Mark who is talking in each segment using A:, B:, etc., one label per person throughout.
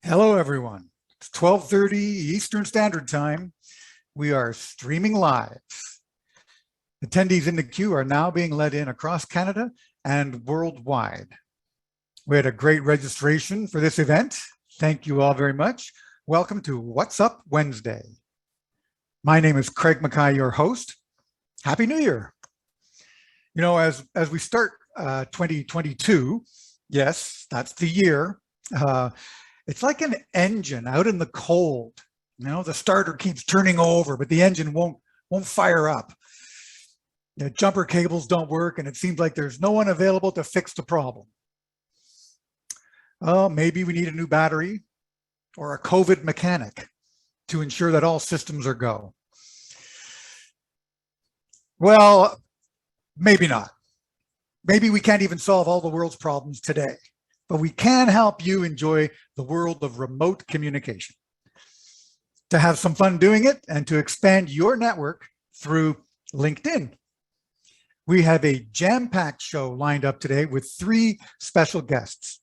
A: Hello, everyone. It's 12:30 Eastern Standard Time. We are streaming live. Attendees in the queue are now being let in across Canada and worldwide. We had a great registration for this event. Thank you all very much. Welcome to What's Up Wednesday. My name is Craig Mackay, your host. Happy New Year. You know, as we start 2022, yes, that's the year. It's like an engine out in the cold. You know, the starter keeps turning over, but the engine won't fire up. The jumper cables don't work, and it seems like there's no one available to fix the problem. Maybe we need a new battery or a COVID mechanic to ensure that all systems are go. Well, maybe not. Maybe we can't even solve all the world's problems today, but we can help you enjoy the world of remote communication, to have some fun doing it and to expand your network through LinkedIn. We have a jam-packed show lined up today with 3 special guests.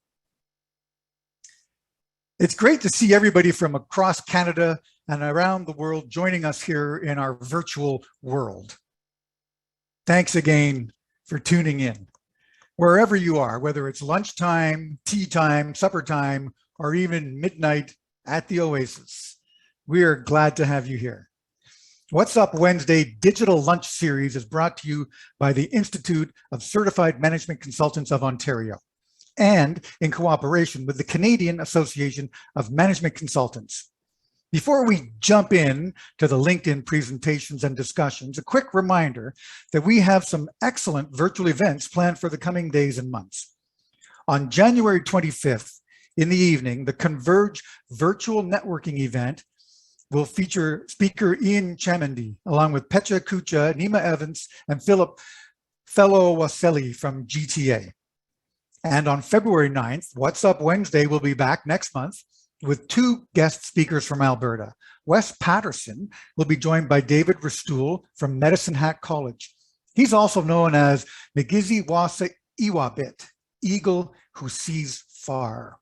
A: It's great to see everybody from across Canada and around the world joining us here in our virtual world. Thanks again for tuning in. Wherever you are, whether it's lunchtime, tea time, supper time, or even midnight at the Oasis, we are glad to have you here. What's Up Wednesday Digital Lunch Series is brought to you by the Institute of Certified Management Consultants of Ontario and in cooperation with the Canadian Association of Management Consultants. Before we jump in to the LinkedIn presentations and discussions, a quick reminder that we have some excellent virtual events planned for the coming days and months. On January 25th in the evening, the Converge virtual networking event will feature speaker Ian Chamandy, along with Pecha Kucha, Nima Evans, and Philip Fellow-Waselli from GTA. And on February 9th, What's Up Wednesday will be back next month with 2 guest speakers from Alberta. Wes Patterson will be joined by David Restool from Medicine Hat College. He's also known as Migizi Wasa Iwabit, Eagle Who Sees Far.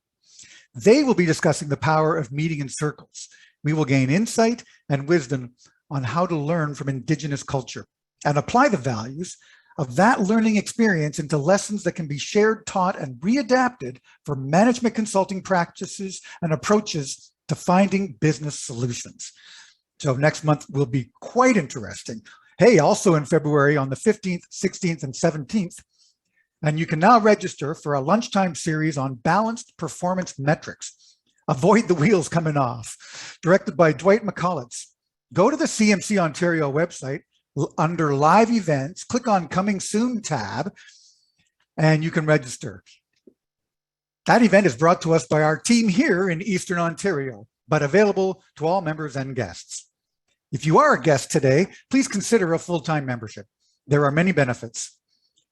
A: They will be discussing the power of meeting in circles. We will gain insight and wisdom on how to learn from Indigenous culture and apply the values of that learning experience into lessons that can be shared, taught, and readapted for management consulting practices and approaches to finding business solutions. So next month will be quite interesting. Hey, also in February on the 15th, 16th, and 17th, and you can now register for a lunchtime series on balanced performance metrics. Avoid the wheels coming off, directed by Dwight McCullough. Go to the CMC Ontario website, under live events, click on Coming Soon tab, and you can register. That event is brought to us by our team here in Eastern Ontario, but available to all members and guests. If you are a guest today, please consider a full-time membership. There are many benefits.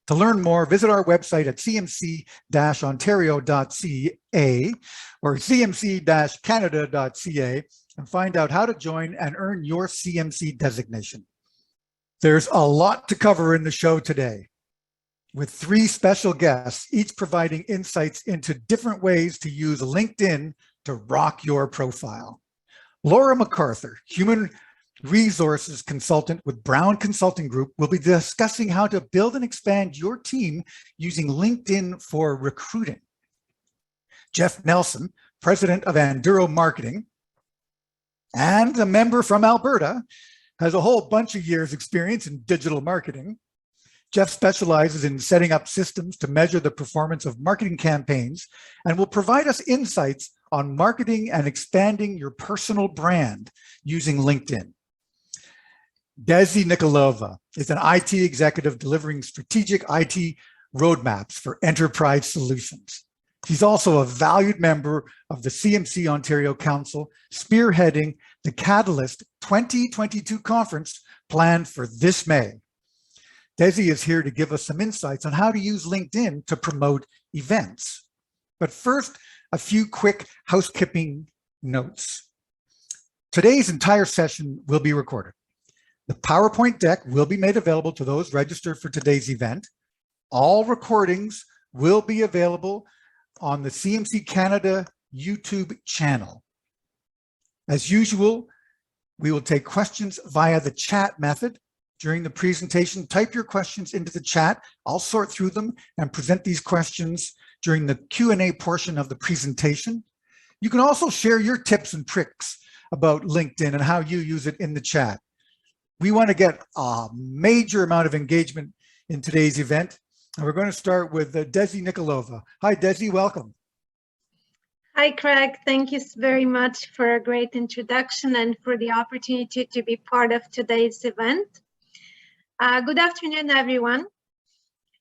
A: To learn more, visit our website at cmc-ontario.ca or cmc-canada.ca and find out how to join and earn your CMC designation. There's a lot to cover in the show today, with 3 special guests, each providing insights into different ways to use LinkedIn to rock your profile. Laura MacArthur, Human Resources Consultant with Brown Consulting Group, will be discussing how to build and expand your team using LinkedIn for recruiting. Jeff Nelson, President of Anduro Marketing and a member from Alberta, has a whole bunch of years experience in digital marketing. Jeff specializes in setting up systems to measure the performance of marketing campaigns and will provide us insights on marketing and expanding your personal brand using LinkedIn. Desi Nikolova is an IT executive delivering strategic IT roadmaps for enterprise solutions. She's also a valued member of the CMC Ontario Council, spearheading the Catalyst 2022 conference planned for this May. Desi is here to give us some insights on how to use LinkedIn to promote events. But first, a few quick housekeeping notes. Today's entire session will be recorded. The PowerPoint deck will be made available to those registered for today's event. All recordings will be available on the CMC Canada YouTube channel. As usual, we will take questions via the chat method. During the presentation, type your questions into the chat. I'll sort through them and present these questions during the Q&A portion of the presentation. You can also share your tips and tricks about LinkedIn and how you use it in the chat. We want to get a major amount of engagement in today's event, and we're going to start with Desi Nikolova. Hi, Desi, welcome.
B: Hi, Craig. Thank you very much for a great introduction and for the opportunity to be part of today's event. Good afternoon, everyone.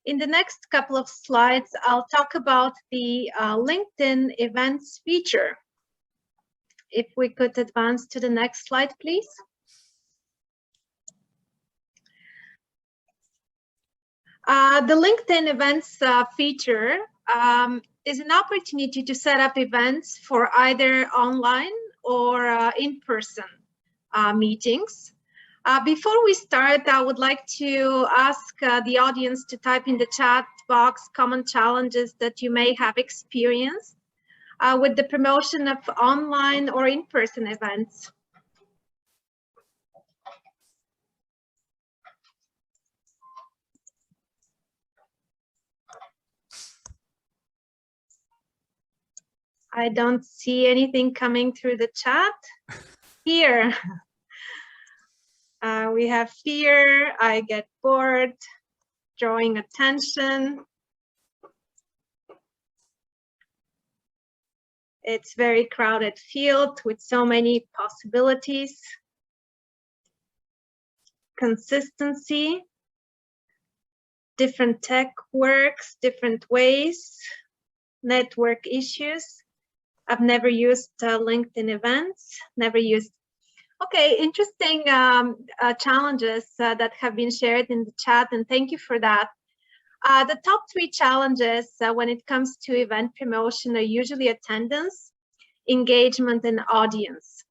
B: In the next couple of slides, I'll talk about the LinkedIn events feature. If we could advance to the next slide, please. The LinkedIn events feature is an opportunity to set up events for either online or in-person meetings. Before we start, I would like to ask the audience to type in the chat box common challenges that you may have experienced with the promotion of online or in-person events. I don't see anything coming through the chat. Here. We have fear, I get bored, drawing attention. It's very crowded field with so many possibilities. Consistency, different tech works, different ways, network issues. I've never used LinkedIn events, never used. Okay, interesting challenges that have been shared in the chat, and thank you for that. The top 3 challenges when it comes to event promotion are usually attendance, engagement, and audience.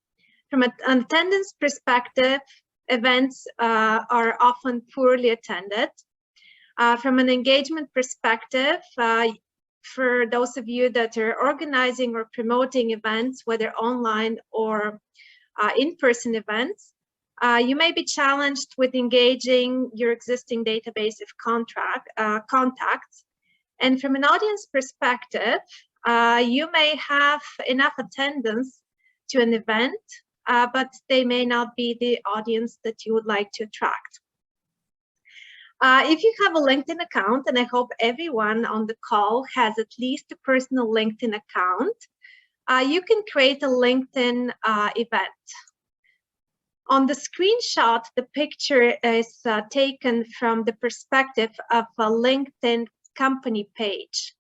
B: From an attendance perspective, events are often poorly attended. From an engagement perspective, for those of you that are organizing or promoting events, whether online or in-person events, you may be challenged with engaging your existing database of contacts. And from an audience perspective, you may have enough attendance to an event, but they may not be the audience that you would like to attract. If you have a LinkedIn account, and I hope everyone on the call has at least a personal LinkedIn account, you can create a LinkedIn event. On the screenshot, the picture is taken from the perspective of a LinkedIn company page.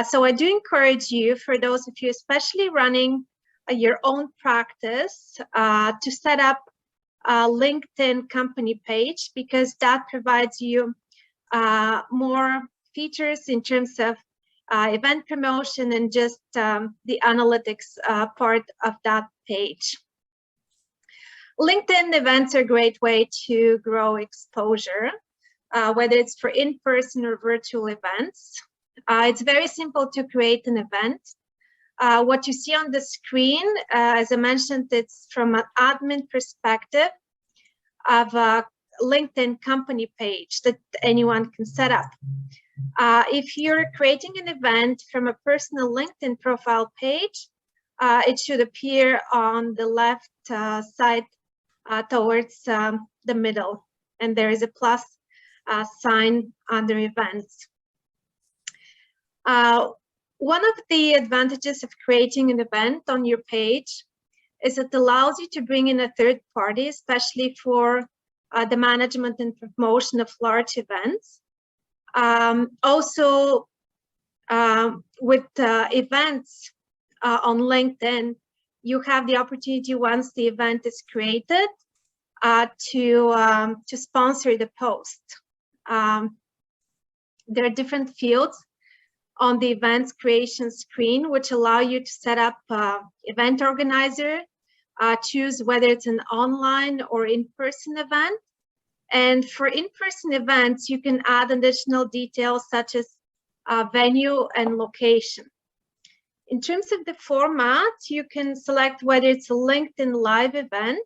B: So I do encourage you, for those of you especially running your own practice, to set up a LinkedIn company page, because that provides you more features in terms of event promotion and just the analytics part of that page. LinkedIn events are a great way to grow exposure, whether it's for in-person or virtual events. It's very simple to create an event. What you see on the screen, as I mentioned, it's from an admin perspective of a LinkedIn company page that anyone can set up. If you're creating an event from a personal LinkedIn profile page, it should appear on the left side towards the middle, and there is a plus sign under events. One of the advantages of creating an event on your page is it allows you to bring in a third party, especially for the management and promotion of large events. Also, with events on LinkedIn, you have the opportunity, once the event is created, to sponsor the post. There are different fields on the events creation screen, which allow you to set up event organizer, choose whether it's an online or in-person event. And for in-person events, you can add additional details such as venue and location. In terms of the format, you can select whether it's a LinkedIn Live event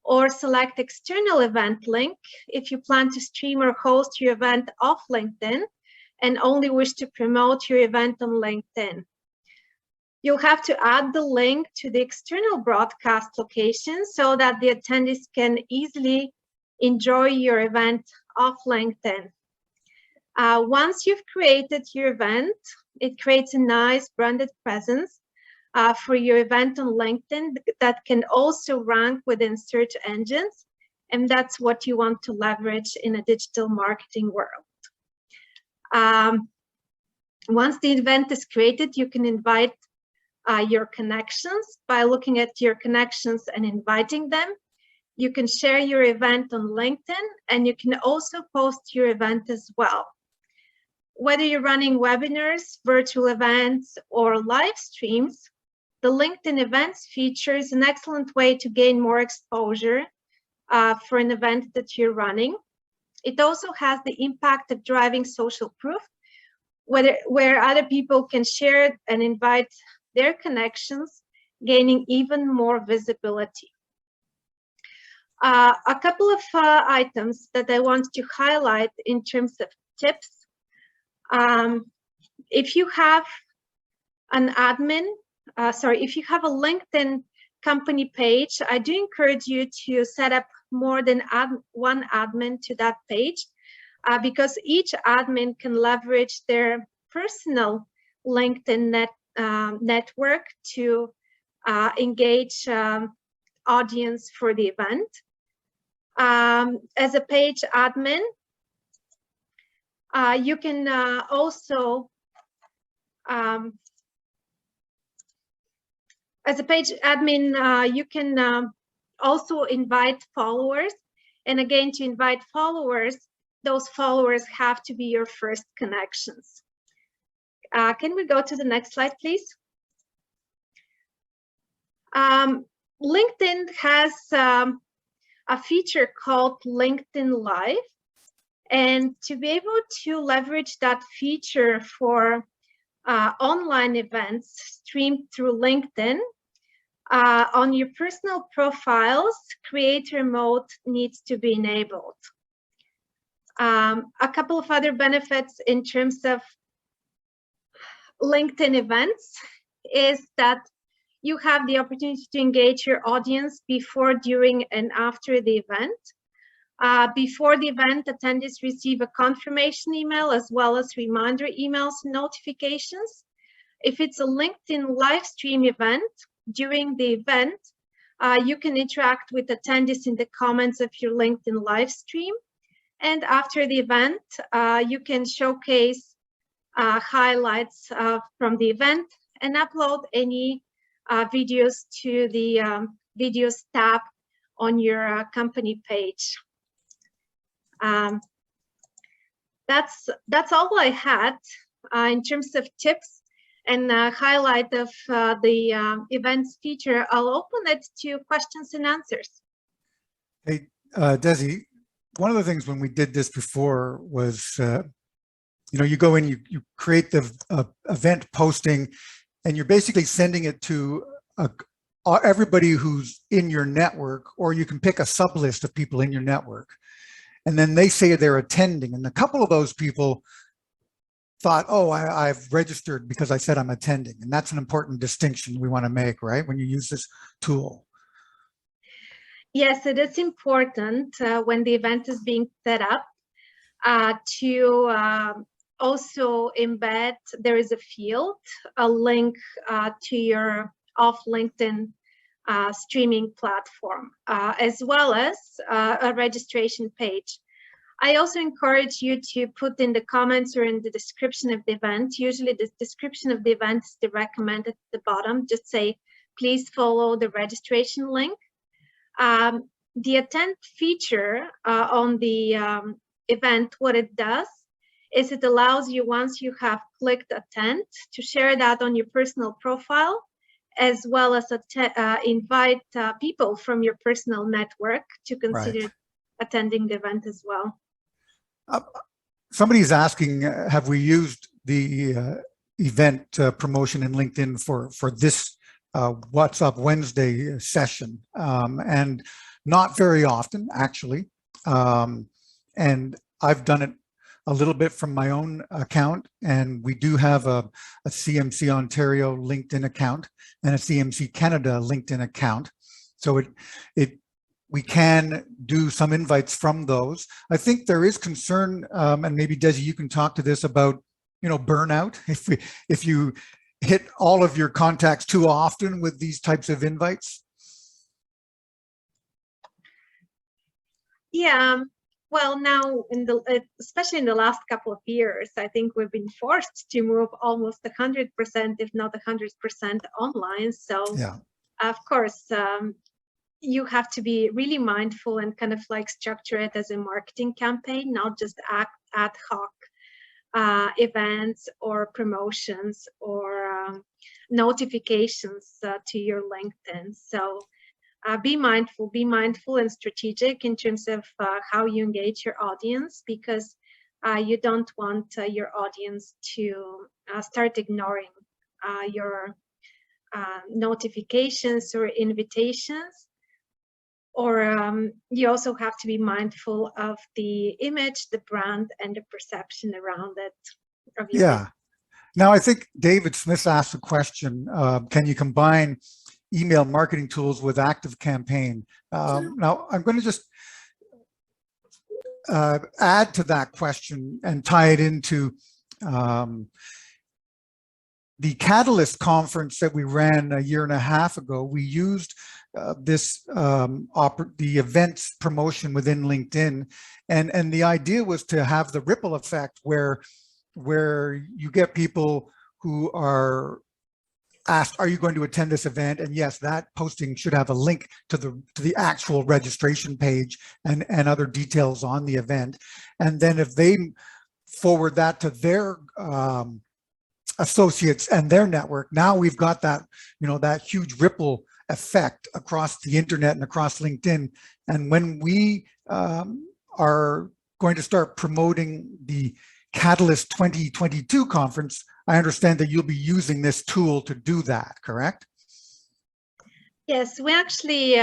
B: or select external event link if you plan to stream or host your event off LinkedIn and only wish to promote your event on LinkedIn. You'll have to add the link to the external broadcast location so that the attendees can easily enjoy your event off LinkedIn. Once you've created your event, it creates a nice branded presence for your event on LinkedIn that can also rank within search engines. And that's what you want to leverage in a digital marketing world. Once the event is created, you can invite your connections by looking at your connections and inviting them. You can share your event on LinkedIn, and you can also post your event as well. Whether you're running webinars, virtual events, or live streams, the LinkedIn Events feature is an excellent way to gain more exposure for an event that you're running. It also has the impact of driving social proof, where other people can share and invite their connections, gaining even more visibility. A couple of items that I want to highlight in terms of tips. If you have an admin, if you have a LinkedIn company page, I do encourage you to set up more than one admin to that page, because each admin can leverage their personal LinkedIn network to engage audience for the event. As a page admin, you can also, as a page admin, you can also invite followers. And again, to invite followers, those followers have to be your first connections. Can we go to the next slide, please? LinkedIn has a feature called LinkedIn Live. And to be able to leverage that feature for online events streamed through LinkedIn, on your personal profiles, creator mode needs to be enabled. A couple of other benefits in terms of LinkedIn events is that you have the opportunity to engage your audience before, during, and after the event. Before the event, attendees receive a confirmation email as well as reminder emails and notifications. If it's a LinkedIn live stream event, during the event, you can interact with attendees in the comments of your LinkedIn live stream. And after the event, you can showcase highlights from the event and upload any videos to the videos tab on your company page. That's all I had in terms of tips and highlight of the events feature. I'll open it to questions and answers.
A: Hey, Desi, one of the things when we did this before was, you know, you go in, you create the event posting, and you're basically sending it to everybody who's in your network, or you can pick a sub list of people in your network. And then they say they're attending. And a couple of those people thought, oh, I've registered because I said I'm attending. And that's an important distinction we want to make, right, when you use this tool.
B: Yes, it is important when the event is being set up to also embed, there is a field, a link to your off LinkedIn streaming platform, as well as a registration page. I also encourage you to put in the comments or in the description of the event. Usually the description of the event is the recommended at the bottom. Just say, please follow the registration link. The attend feature on the event, what it does is it allows you, once you have clicked attend, to share that on your personal profile, as well as invite people from your personal network to consider attending the event as well.
A: Somebody's asking, have we used the event promotion in LinkedIn for this What's Up Wednesday session, and not very often, actually. And I've done it a little bit from my own account, and we do have a CMC Ontario LinkedIn account and a CMC Canada LinkedIn account. So we can do some invites from those. I think there is concern, and maybe Desi, you can talk to this about, burnout. If you hit all of your contacts too often with these types of invites.
B: Yeah. Well, now, especially in the last couple of years, I think we've been forced to move almost 100%, if not 100% online. So, yeah. Of course, you have to be really mindful and kind of like structure it as a marketing campaign, not just ad hoc events or promotions or notifications to your LinkedIn. So be mindful and strategic in terms of how you engage your audience, because you don't want your audience to start ignoring your notifications or invitations. Or you also have to be mindful of the image, the brand, and the perception around it.
A: Yeah. Now, I think David Smith asked a question, can you combine email marketing tools with active campaign? Now, I'm going to just add to that question and tie it into the Catalyst conference that we ran a year and a half ago. We used the events promotion within LinkedIn, and the idea was to have the ripple effect where you get people who are asked, are you going to attend this event? And yes, that posting should have a link to the actual registration page and other details on the event. And then if they forward that to their associates and their network, now we've got that, that huge ripple effect across the internet and across LinkedIn. And when we are going to start promoting the Catalyst 2022 conference, I understand that you'll be using this tool to do that, correct?
B: Yes, we actually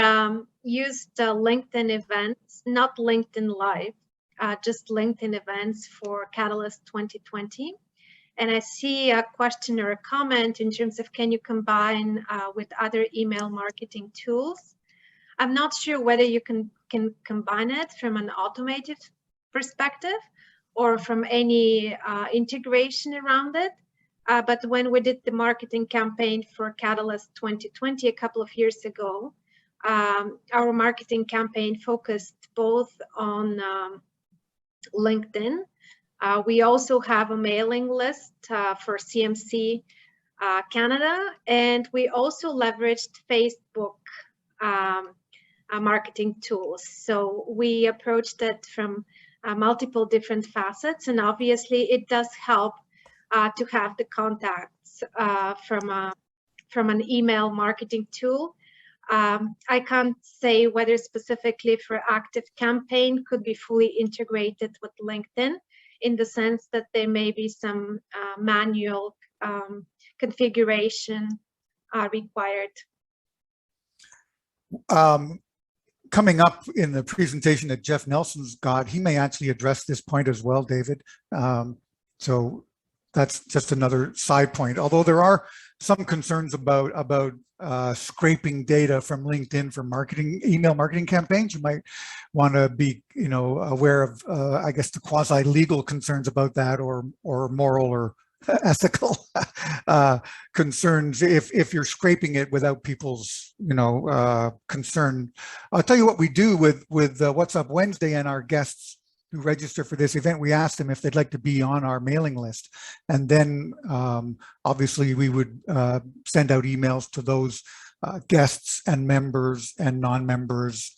B: used LinkedIn events, not LinkedIn Live, just LinkedIn events for Catalyst 2020. And I see a question or a comment in terms of, can you combine with other email marketing tools? I'm not sure whether you can combine it from an automated perspective or from any integration around it. But when we did the marketing campaign for Catalyst 2020 a couple of years ago, our marketing campaign focused both on LinkedIn. We also have a mailing list for CMC Canada, and we also leveraged Facebook marketing tools. So we approached it from multiple different facets, and obviously it does help to have the contacts from an email marketing tool. I can't say whether specifically for active campaign could be fully integrated with LinkedIn, in the sense that there may be some manual configuration required.
A: Coming up in the presentation that Jeff Nelson's got, he may actually address this point as well, David. So that's just another side point. Although there are some concerns about scraping data from LinkedIn for email marketing campaigns, you might want to be, aware of, I guess, the quasi-legal concerns about that, or moral or ethical concerns if you're scraping it without people's, concern. I'll tell you what we do with What's Up Wednesday and our guests who register for this event. We ask them if they'd like to be on our mailing list, and then obviously we would send out emails to those guests and members and non-members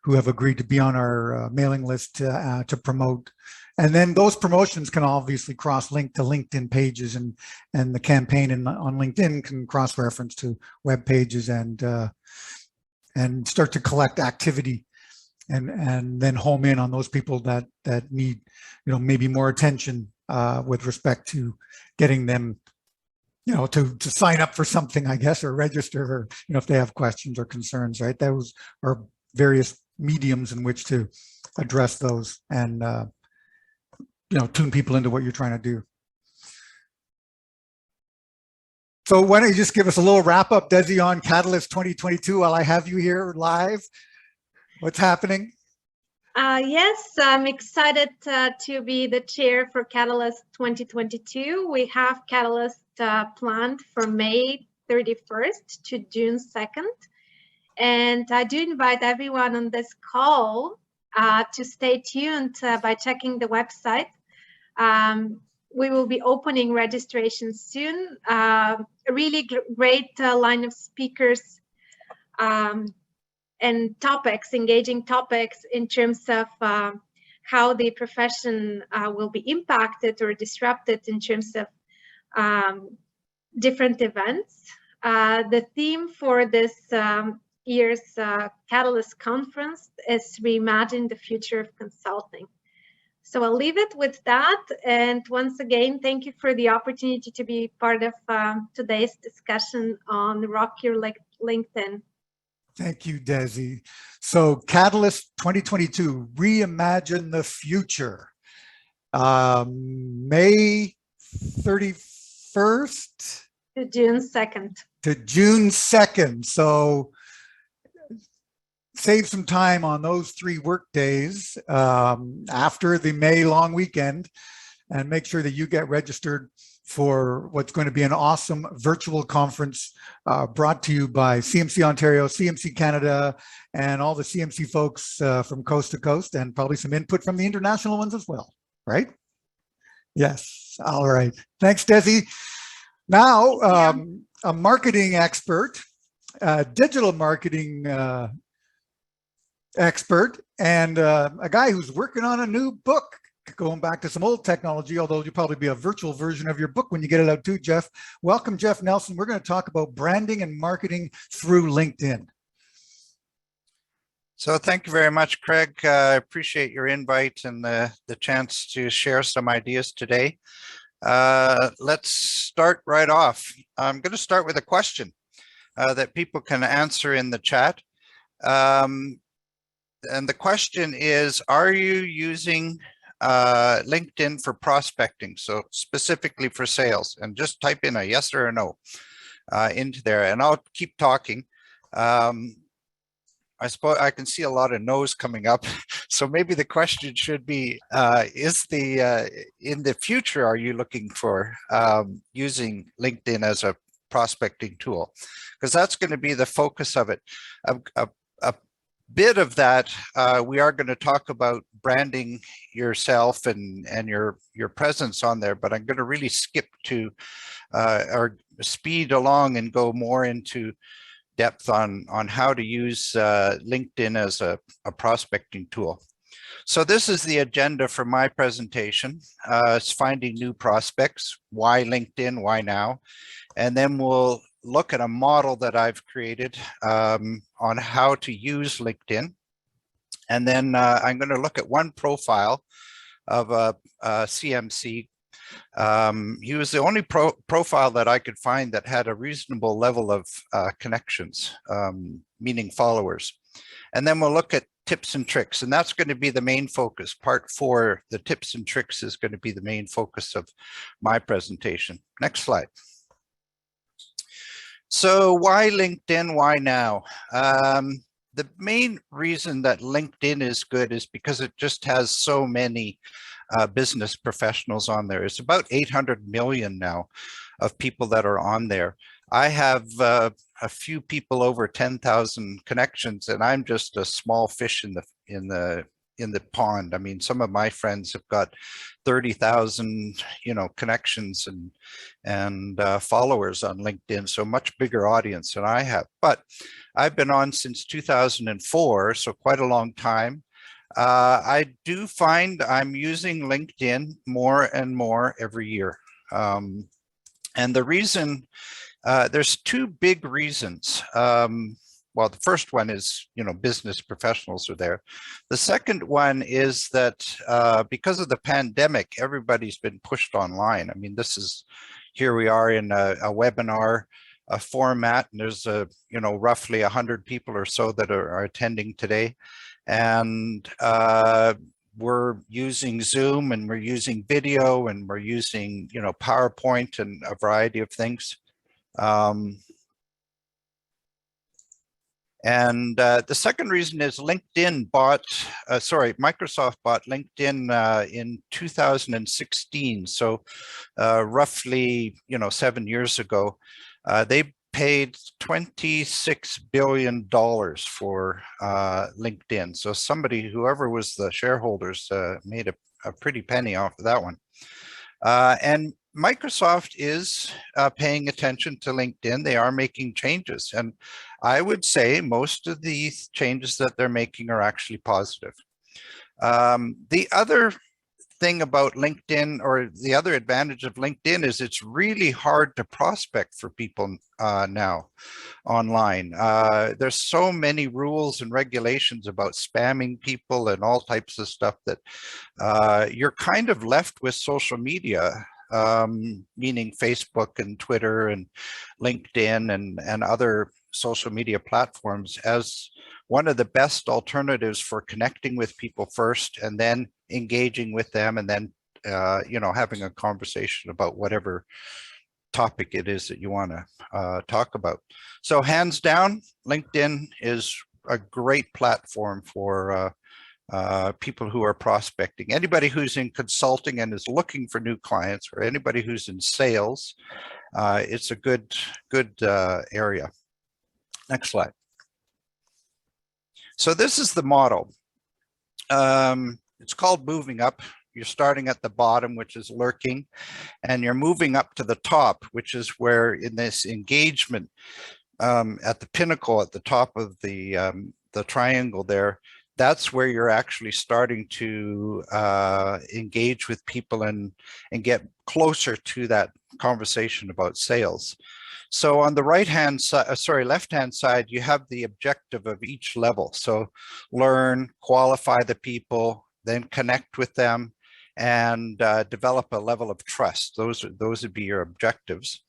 A: who have agreed to be on our mailing list to promote. And then those promotions can obviously cross-link to LinkedIn pages, and the campaign on LinkedIn can cross-reference to web pages and start to collect activity, and then home in on those people that need, maybe more attention with respect to getting them to sign up for something, I guess, or register, or, if they have questions or concerns, right? Those are various mediums in which to address those and, tune people into what you're trying to do. So why don't you just give us a little wrap up, Desi, on Catalyst 2022 while I have you here live? What's happening?
B: Yes, I'm excited to be the chair for Catalyst 2022. We have Catalyst planned for May 31st to June 2nd. And I do invite everyone on this call to stay tuned by checking the website. We will be opening registration soon. A really great line of speakers and topics, engaging topics in terms of how the profession will be impacted or disrupted in terms of different events. The theme for this year's Catalyst conference is Reimagine the Future of Consulting. So I'll leave it with that. And once again, thank you for the opportunity to be part of today's discussion on Rock Your LinkedIn.
A: Thank you, Desi. So Catalyst 2022, Reimagine the Future. May 31st?
B: To June 2nd.
A: To June 2nd. So save some time on those 3 work days after the May long weekend, and make sure that you get registered for what's going to be an awesome virtual conference brought to you by CMC Ontario, CMC Canada, and all the CMC folks from coast to coast, and probably some input from the international ones as well, right? Yes. All right. Thanks, Desi. Now, a marketing expert, digital marketing expert, and a guy who's working on a new book, going back to some old technology, although you'll probably be a virtual version of your book when you get it out too, Jeff. Welcome, Jeff Nelson. We're going to talk about branding and marketing through LinkedIn.
C: So thank you very much, Craig. I appreciate your invite and the chance to share some ideas today. Let's start right off. I'm going to start with a question that people can answer in the chat. And the question is, are you using LinkedIn for prospecting? So specifically for sales, and just type in a yes or a no into there, and I'll keep talking. I suppose I can see a lot of no's coming up. So maybe the question should be, in the future, are you looking for using LinkedIn as a prospecting tool? Because that's going to be the focus of it. A bit of that, we are going to talk about branding yourself and your presence on there, but I'm going to really skip to or speed along and go more into depth on how to use LinkedIn as a prospecting tool. So this is the agenda for my presentation. It's finding new prospects. Why LinkedIn? Why now? And then we'll look at a model that I've created on how to use LinkedIn. And then I'm going to look at one profile of a CMC. He was the only profile that I could find that had a reasonable level of connections, meaning followers. And then we'll look at tips and tricks, and that's going to be the main focus. Part 4, the tips and tricks, is going to be the main focus of my presentation. Next slide. So why LinkedIn? Why now? The main reason that LinkedIn is good is because it just has so many business professionals on there. It's about 800 million now of people that are on there. I have a few people over 10,000 connections, and I'm just a small fish in the pond. I mean, some of my friends have got 30,000, connections and followers on LinkedIn, so much bigger audience than I have. But I've been on since 2004, so quite a long time. I do find I'm using LinkedIn more and more every year. And the reason, there's 2 big reasons. Well, the first one is, business professionals are there. The second one is that because of the pandemic, everybody's been pushed online. I mean, this is, here we are in a webinar format, and there's roughly 100 people or so that are attending today. And we're using Zoom, and we're using video, and we're using, PowerPoint and a variety of things. And the second reason is Microsoft bought LinkedIn in 2016. So roughly, 7 years ago, they paid $26 billion for LinkedIn. So whoever was the shareholders, made a pretty penny off of that one. And Microsoft is paying attention to LinkedIn. They are making changes. And I would say most of the changes that they're making are actually positive. The other thing about LinkedIn, or the other advantage of LinkedIn, is it's really hard to prospect for people now online. There's so many rules and regulations about spamming people and all types of stuff that you're kind of left with social media, meaning Facebook and Twitter and LinkedIn and other social media platforms as one of the best alternatives for connecting with people first, and then engaging with them, and then having a conversation about whatever topic it is that you want to talk about. So hands down, LinkedIn is a great platform for people who are prospecting. Anybody who's in consulting and is looking for new clients, or anybody who's in sales, it's a good area. Next slide. So this is the model. It's called moving up. You're starting at the bottom, which is lurking, and you're moving up to the top, which is where in this engagement, at the pinnacle at the top of the triangle there, that's where you're actually starting to engage with people and get closer to that conversation about sales. So on the left-hand side, you have the objective of each level. So learn, qualify the people, then connect with them, and develop a level of trust. Those would be your objectives.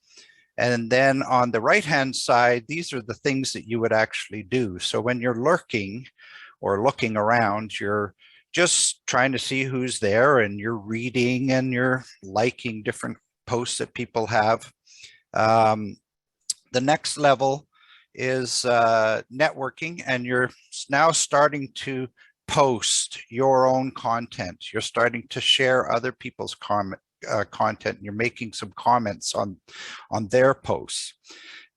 C: And then on the right-hand side, these are the things that you would actually do. So when you're lurking or looking around, you're just trying to see who's there, and you're reading and you're liking different posts that people have. The next level is networking, and you're now starting to post your own content. You're starting to share other people's content, and you're making some comments on their posts.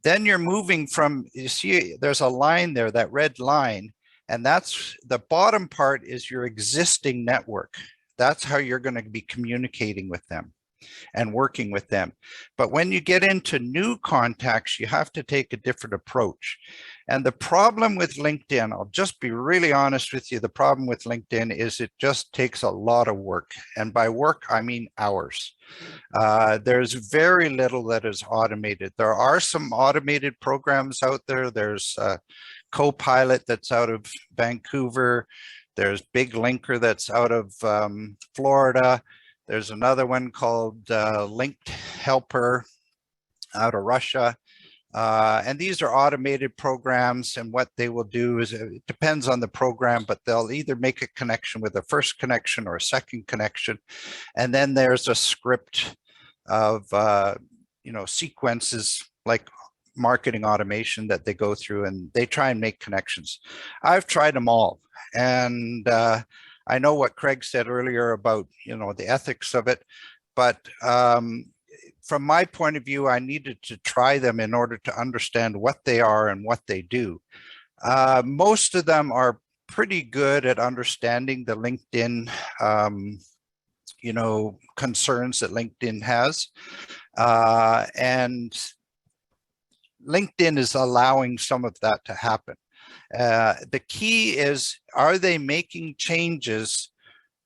C: Then you're moving from, you see there's a line there, that red line, and that's the bottom part is your existing network. That's how you're going to be communicating with them and working with them. But when you get into new contacts, you have to take a different approach. And the problem with LinkedIn, I'll just be really honest with you, the problem with LinkedIn is it just takes a lot of work. And by work, I mean hours. There's very little that is automated. There are some automated programs out there. There's Copilot that's out of Vancouver. There's Big Linker that's out of Florida. There's another one called Linked Helper out of Russia. And these are automated programs, and what they will do is, it depends on the program, but they'll either make a connection with a first connection or a second connection. And then there's a script of, sequences like marketing automation that they go through, and they try and make connections. I've tried them all. And I know what Craig said earlier about, the ethics of it, but from my point of view, I needed to try them in order to understand what they are and what they do. Most of them are pretty good at understanding the LinkedIn, concerns that LinkedIn has. And LinkedIn is allowing some of that to happen. The key is, are they making changes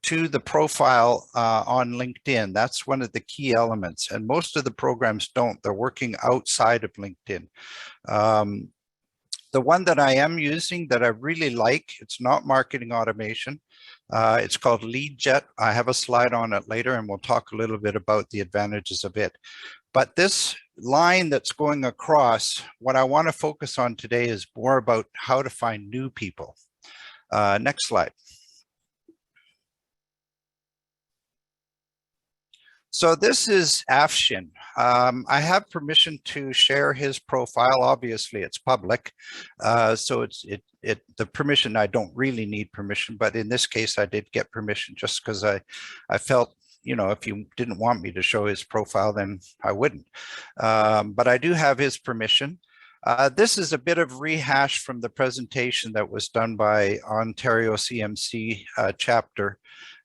C: to the profile on LinkedIn? That's one of the key elements. And most of the programs don't. They're working outside of LinkedIn. The one that I am using that I really like, it's not marketing automation, It's called LeadJet. I have a slide on it later, and we'll talk a little bit about the advantages of it. But this line that's going across, what I want to focus on today is more about how to find new people. Next slide. So this is Afshin. I have permission to share his profile. Obviously, it's public. So the permission, I don't really need permission, but in this case, I did get permission just because I felt, you know, if you didn't want me to show his profile, then I wouldn't. But I do have his permission. This is a bit of rehash from the presentation that was done by Ontario CMC chapter.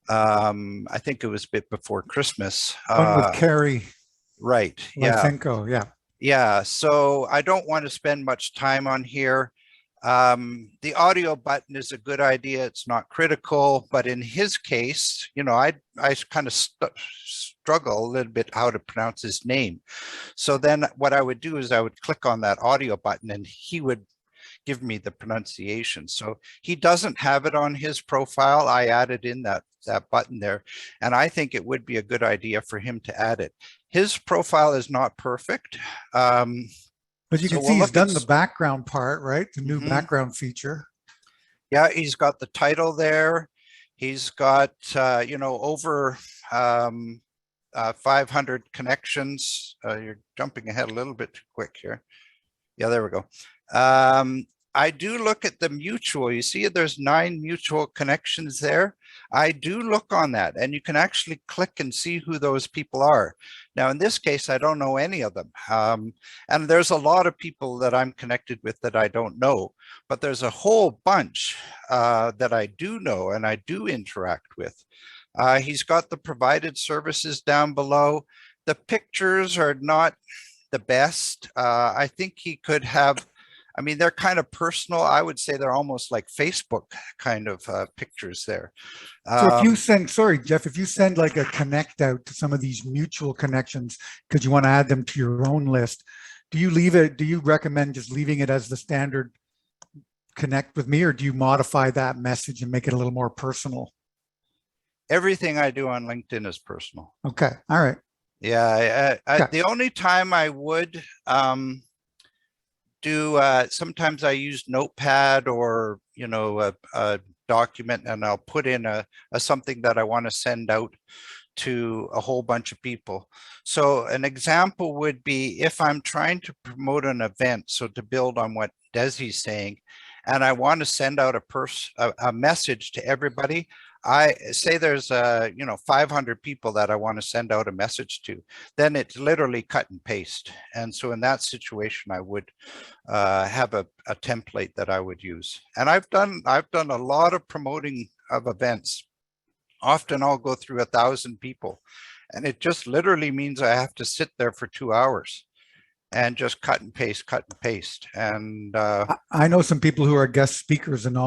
C: I think it was a bit before Christmas.
A: One with Carrie.
C: Right. Yeah.
A: Lysenko, yeah.
C: Yeah. So I don't want to spend much time on here. The audio button is a good idea. It's not critical, but in his case, you know, I kind of struggle a little bit how to pronounce his name. So then what I would do is I would click on that audio button and he would give me the pronunciation. So he doesn't have it on his profile. I added in that button there, and I think it would be a good idea for him to add it. His profile is not perfect.
A: But you can see he's done the background part, right? The new background feature.
C: Yeah, he's got the title there. He's got, you know, over 500 connections. You're jumping ahead a little bit too quick here. Yeah, there we go. I do look at the mutual. You see there's 9 mutual connections there. I do look on that, and you can actually click and see who those people are. Now, in this case, I don't know any of them. And there's a lot of people that I'm connected with that I don't know, but there's a whole bunch that I do know and I do interact with. He's got the provided services down below. The pictures are not the best. I think he could have, I mean, they're kind of personal. I would say they're almost like Facebook kind of pictures there.
A: So if you send, sorry, Jeff, if you send like a connect out to some of these mutual connections, because you want to add them to your own list, do you leave it, do you recommend just leaving it as the standard connect with me, or do you modify that message and make it a little more personal?
C: Everything I do on LinkedIn is personal.
A: Okay. All right.
C: Yeah.
A: Okay.
C: The only time I would sometimes I use Notepad or, you know, a document, and I'll put in a something that I want to send out to a whole bunch of people. So an example would be if I'm trying to promote an event, so to build on what Desi's saying, and I want to send out a message to everybody. I say there's you know, 500 people that I want to send out a message to, then it's literally cut and paste. And so in that situation, I would have a template that I would use. And I've done a lot of promoting of events. Often I'll go through 1,000 people, and it just literally means I have to sit there for 2 hours and just cut and paste. And
A: I know some people who are guest speakers and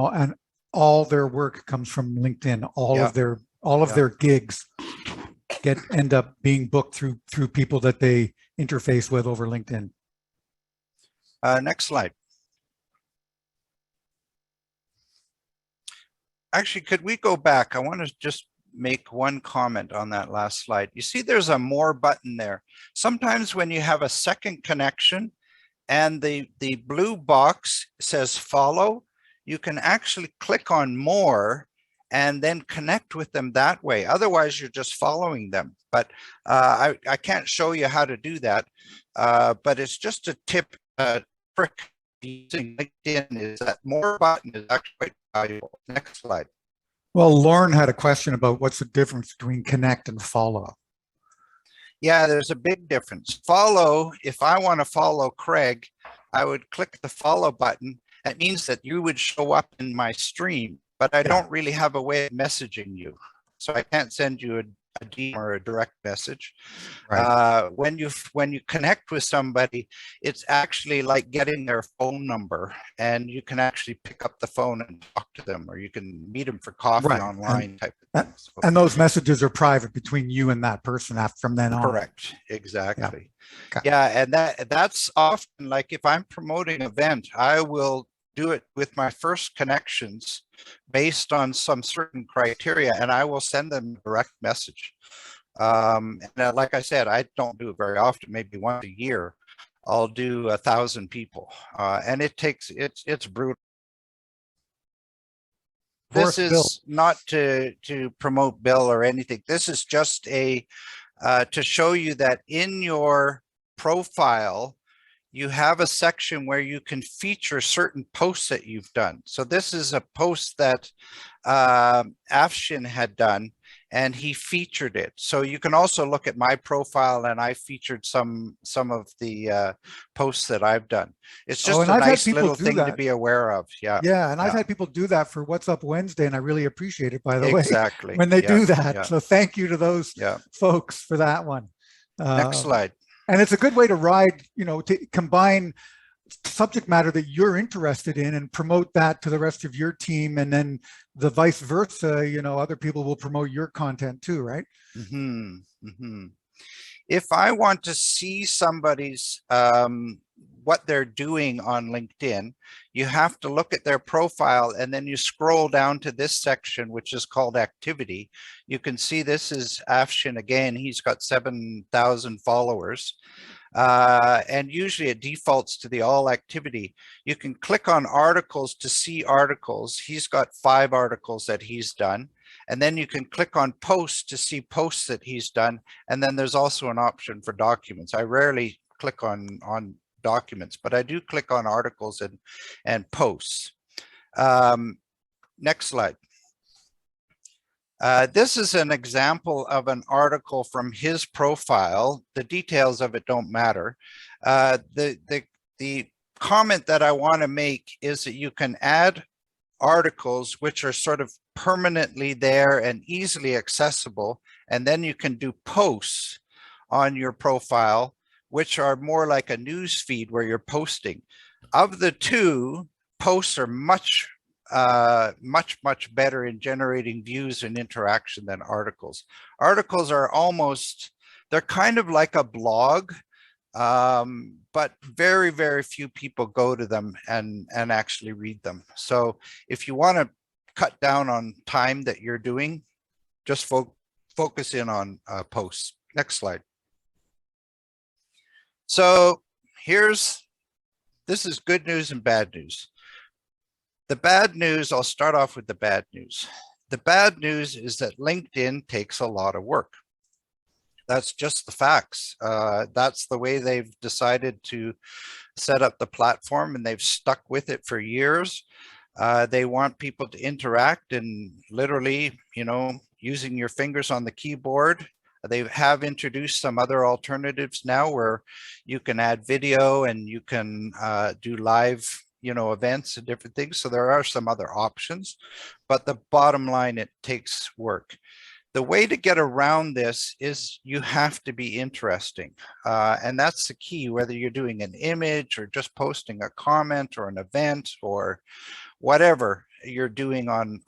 A: all their work comes from LinkedIn. All of their gigs end up being booked through people that they interface with over LinkedIn.
C: Next slide. Actually, could we go back? I want to just make one comment on that last slide. You see there's a more button there. Sometimes when you have a second connection and the blue box says follow, you can actually click on more and then connect with them that way. Otherwise, you're just following them. But I can't show you how to do that. But it's just a tip, trick using LinkedIn is that more button is actually quite valuable. Next slide.
A: Well, Lauren had a question about what's the difference between connect and follow.
C: Yeah, there's a big difference. Follow, if I want to follow Craig, I would click the follow button. That means that you would show up in my stream, but I don't really have a way of messaging you. So I can't send you a DM or a direct message. Right. When you connect with somebody, it's actually like getting their phone number, and you can actually pick up the phone and talk to them, or you can meet them for coffee online type of thing. So,
A: and those messages are private between you and that person from then on.
C: Correct. Exactly. Yeah. Okay. Yeah, and that's often like if I'm promoting an event, I will do it with my first connections based on some certain criteria, and I will send them a direct message. And like I said, I don't do it very often, maybe once a year. I'll do 1,000 people, and it's brutal. This is not to promote Bill or anything. This is just a to show you that in your profile, you have a section where you can feature certain posts that you've done. So this is a post that Afshin had done, and he featured it. So you can also look at my profile, and I featured some of the posts that I've done. It's just a nice little thing to be aware of. Yeah.
A: Yeah, and I've had people do that for What's Up Wednesday, and I really appreciate it, by the way.
C: Exactly.
A: When they do that. So thank you to those folks for that one.
C: Next slide.
A: And it's a good way to ride, you know, to combine subject matter that you're interested in and promote that to the rest of your team, and then the vice versa, you know, other people will promote your content too, right?
C: If I want to see somebody's what they're doing on LinkedIn, you have to look at their profile, and then you scroll down to this section, which is called activity. You can see this is Afshin again. He's got 7,000 followers. And usually it defaults to the all activity. You can click on articles to see articles. He's got 5 articles that he's done. And then you can click on posts to see posts that he's done. And then there's also an option for documents. I rarely click on documents, but I do click on articles and posts. Next slide. This is an example of an article from his profile. The details of it don't matter. The comment that I want to make is that you can add articles which are sort of permanently there and easily accessible, and then you can do posts on your profile which are more like a news feed where you're posting. Of the two, posts are much better in generating views and interaction than articles. Articles are they're kind of like a blog, but very, very few people go to them and actually read them. So if you want to cut down on time that you're doing, just focus in on posts. Next slide. So this is good news and bad news. The bad news, I'll start off with the bad news. The bad news is that LinkedIn takes a lot of work. That's just the facts. That's the way they've decided to set up the platform, and they've stuck with it for years. They want people to interact and literally, you know, using your fingers on the keyboard. They have introduced some other alternatives now where you can add video and you can do live, you know, events and different things. So there are some other options, but the bottom line, it takes work. The way to get around this is you have to be interesting. And that's the key, whether you're doing an image or just posting a comment or an event or whatever you're doing on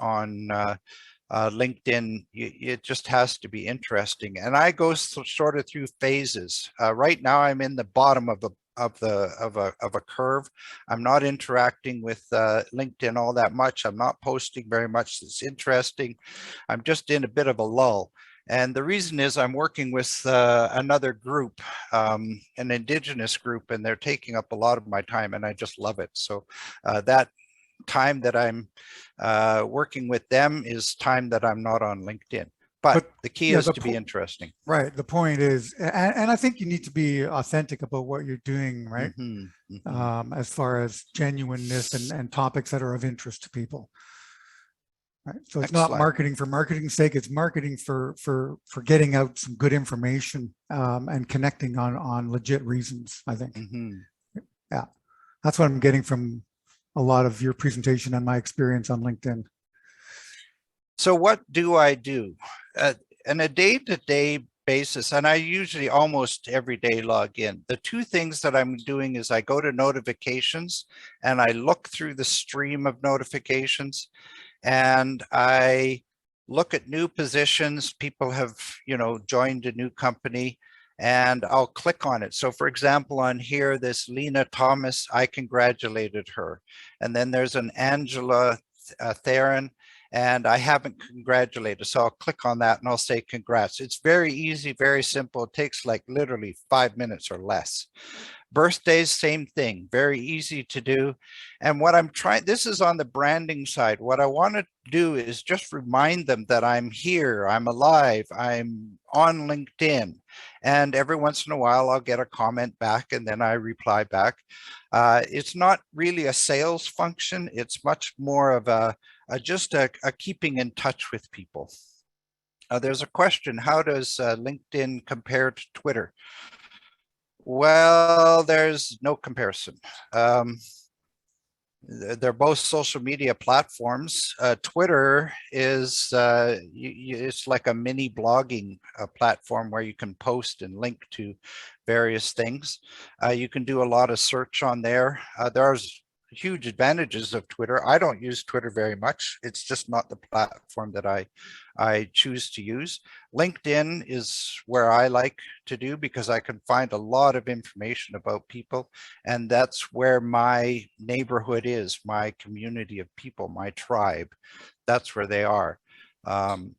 C: LinkedIn, it just has to be interesting. And I go sort of through phases. Right now I'm in the bottom of a curve. I'm not interacting with LinkedIn all that much. I'm not posting very much that's interesting. I'm just in a bit of a lull. And the reason is I'm working with another group, an Indigenous group, and they're taking up a lot of my time, and I just love it. So that time that I'm working with them is time that I'm not on LinkedIn. But the key is to be interesting.
A: Right. The point is, and I think you need to be authentic about what you're doing, right? As far as genuineness and topics that are of interest to people. Right. So it's not marketing for marketing's sake. It's marketing for getting out some good information and connecting on legit reasons, I think. Yeah. That's what I'm getting from a lot of your presentation and my experience on LinkedIn.
C: So what do I do? On a day-to-day basis, and I usually almost every day log in. The two things that I'm doing is I go to notifications and I look through the stream of notifications, and I look at new positions. People have, you know, joined a new company, and I'll click on it. So for example, on here, this Lena Thomas, I congratulated her. And then there's an Angela Theron, and I haven't congratulated. So I'll click on that and I'll say congrats. It's very easy, very simple. It takes like literally 5 minutes or less. Birthdays, same thing, very easy to do. And what I'm trying, this is on the branding side. What I want to do is just remind them that I'm here, I'm alive, I'm on LinkedIn. And every once in a while, I'll get a comment back and then I reply back. It's not really a sales function. It's much more of just a keeping in touch with people. There's a question, how does LinkedIn compare to Twitter? Well, there's no comparison. They're both social media platforms. Twitter is it's like a mini blogging platform where you can post and link to various things. You can do a lot of search on there. There's huge advantages of Twitter. I don't use Twitter very much. It's just not the platform that I choose to use. LinkedIn is where I like to do because I can find a lot of information about people, and that's where my neighborhood is, my community of people, my tribe. That's where they are.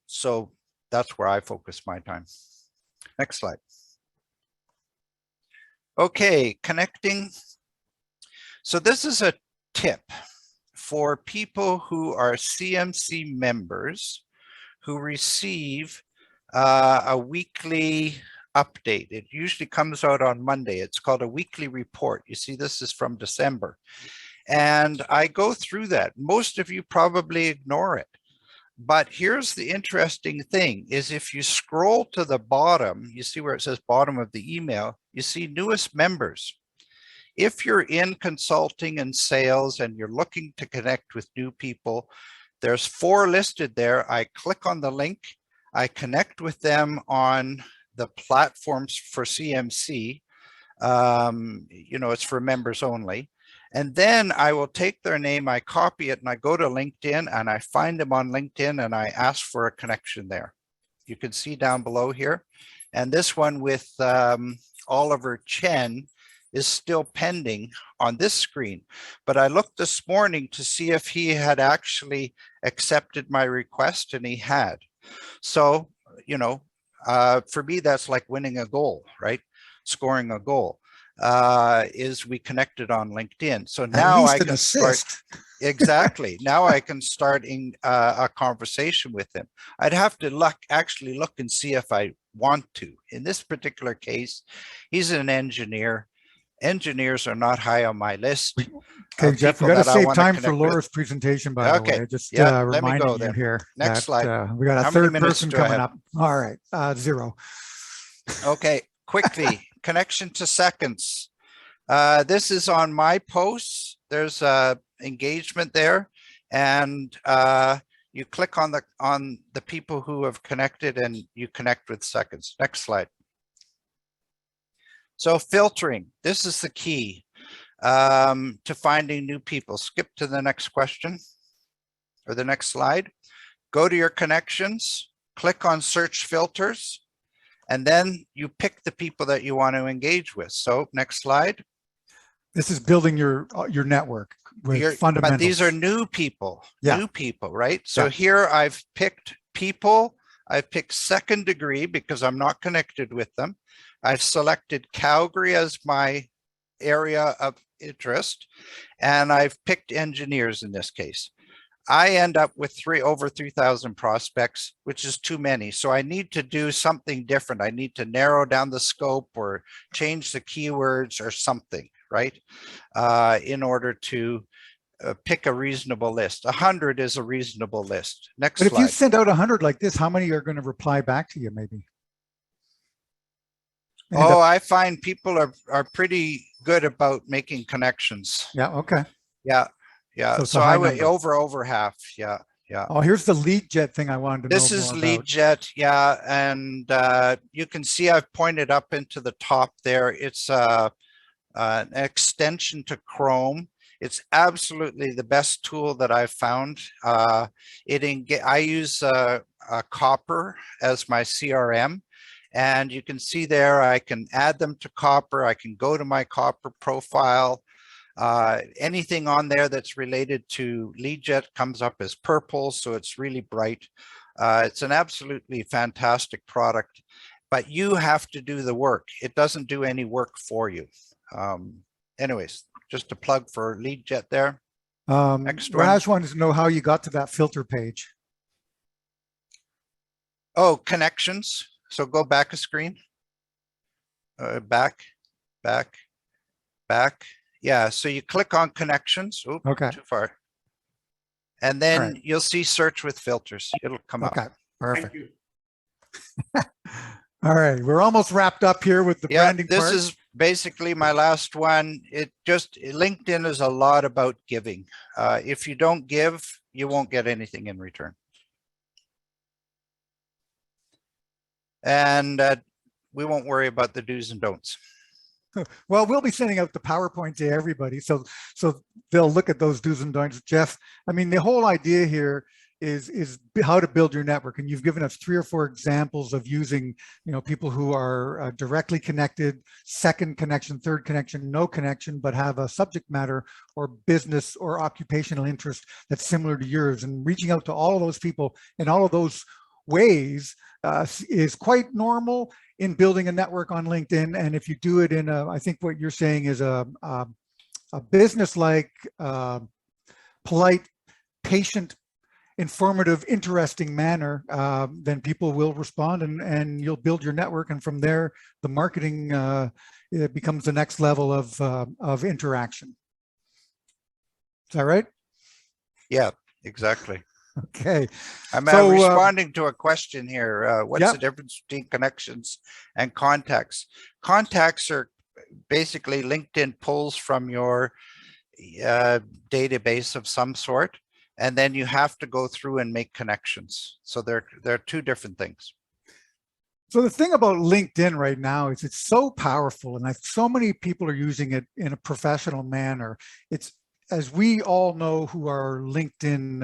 C: So that's where I focus my time. Next slide. Okay, connecting. So this is a tip for people who are CMC members who receive a weekly update. It usually comes out on Monday. It's called a weekly report. You see, this is from December. And I go through that. Most of you probably ignore it. But here's the interesting thing is if you scroll to the bottom, you see where it says bottom of the email, you see newest members. If you're in consulting and sales and you're looking to connect with new people, there's 4 listed there. I click on the link, I connect with them on the platforms for CMC. You know, it's for members only. And then I will take their name, I copy it, and I go to LinkedIn and I find them on LinkedIn and I ask for a connection there. You can see down below here. And this one with Oliver Chen is still pending on this screen. But I looked this morning to see if he had actually accepted my request, and he had. So, you know, for me, that's like winning a goal, right? Scoring a goal. Is we connected on LinkedIn. So now I can start. Exactly. Now I can start in a conversation with him. I'd have to actually look and see if I want to. In this particular case, he's an engineer. Engineers are not high on my list.
A: Okay, Jeff, we got to save time for Laura's presentation, by the way. Just reminding you here.
C: Next slide.
A: We got a third person coming up. All right, 0.
C: Okay, quickly, connection to seconds. This is on my posts. There's engagement there, and you click on the people who have connected and you connect with seconds. Next slide. So filtering, this is the key to finding new people. Skip to the next question or the next slide. Go to your connections, click on search filters, and then you pick the people that you want to engage with. So next slide.
A: This is building your network with fundamentals.
C: But these are new people, new people, right? So
A: yeah.
C: Here I've picked people. I've picked second degree because I'm not connected with them. I've selected Calgary as my area of interest, and I've picked engineers in this case. I end up with over 3,000 prospects, which is too many. So I need to do something different. I need to narrow down the scope or change the keywords or something, right? In order to pick a reasonable list. 100 is a reasonable list. Next slide.
A: But if you send out 100 like this, how many are going to reply back to you maybe?
C: Oh, I find people are pretty good about making connections.
A: Yeah. Okay.
C: Yeah. Yeah. So I would over half. Yeah. Yeah.
A: Oh, here's the lead jet thing I wanted to know
C: This is lead jet. Yeah. And you can see I've pointed up into the top there. It's an extension to Chrome. It's absolutely the best tool that I've found. I use Copper as my CRM. And you can see there, I can add them to Copper. I can go to my Copper profile. Anything on there that's related to LeadJet comes up as purple, so it's really bright. It's an absolutely fantastic product, but you have to do the work. It doesn't do any work for you. Anyways, just a plug for LeadJet there. Next one.
A: Raj wanted to know how you got to that filter page.
C: Oh, connections. So go back a screen. Back. Yeah, so you click on connections. Oops,
A: Okay.
C: too far. And then
A: All right.
C: you'll see search with filters. It'll come up.
A: Okay, perfect.
D: Thank you.
A: All right, we're almost wrapped up here with the
C: Yeah,
A: branding
C: this
A: part.
C: is basically my last one. LinkedIn is a lot about giving. If you don't give, you won't get anything in return. And we won't worry about the do's and don'ts.
A: Well, we'll be sending out the PowerPoint to everybody, so they'll look at those do's and don'ts. Jeff, I mean, the whole idea here is how to build your network, and you've given us 3 or 4 examples of using, people who are directly connected, second connection, third connection, no connection, but have a subject matter or business or occupational interest that's similar to yours, and reaching out to all of those people in all of those ways is quite normal in building a network on LinkedIn. And if you do it in I think what you're saying is a business-like, polite, patient, informative, interesting manner, then people will respond, and you'll build your network. And from there, the marketing it becomes the next level of interaction. Is that right?
C: Yeah, exactly.
A: Okay.
C: I'm
A: So,
C: responding to a question here. What's
A: yeah.
C: the difference between connections and contacts? Contacts are basically LinkedIn pulls from your database of some sort, and then you have to go through and make connections. So they're 2 different things.
A: So the thing about LinkedIn right now is it's so powerful, and so many people are using it in a professional manner. It's, as we all know who are LinkedIn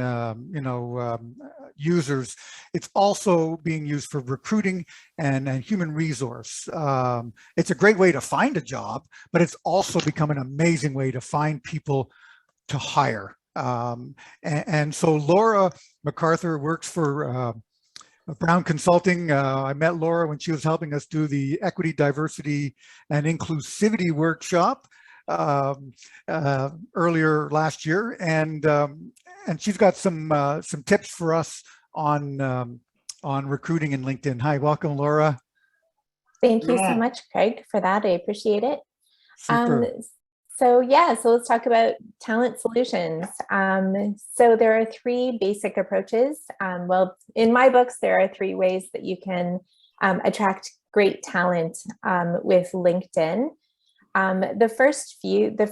A: users, it's also being used for recruiting and human resource. It's a great way to find a job, but it's also become an amazing way to find people to hire. And so Laura MacArthur works for Brown Consulting. I met Laura when she was helping us do the Equity, Diversity, and Inclusivity workshop earlier last year, and she's got some tips for us on recruiting in LinkedIn. Hi, welcome, Laura.
E: Thank you so much, Craig, for that. I appreciate it.
A: Super.
E: So let's talk about talent solutions. So there are 3 basic approaches. Well, in my books, there are 3 ways that you can attract great talent with LinkedIn. The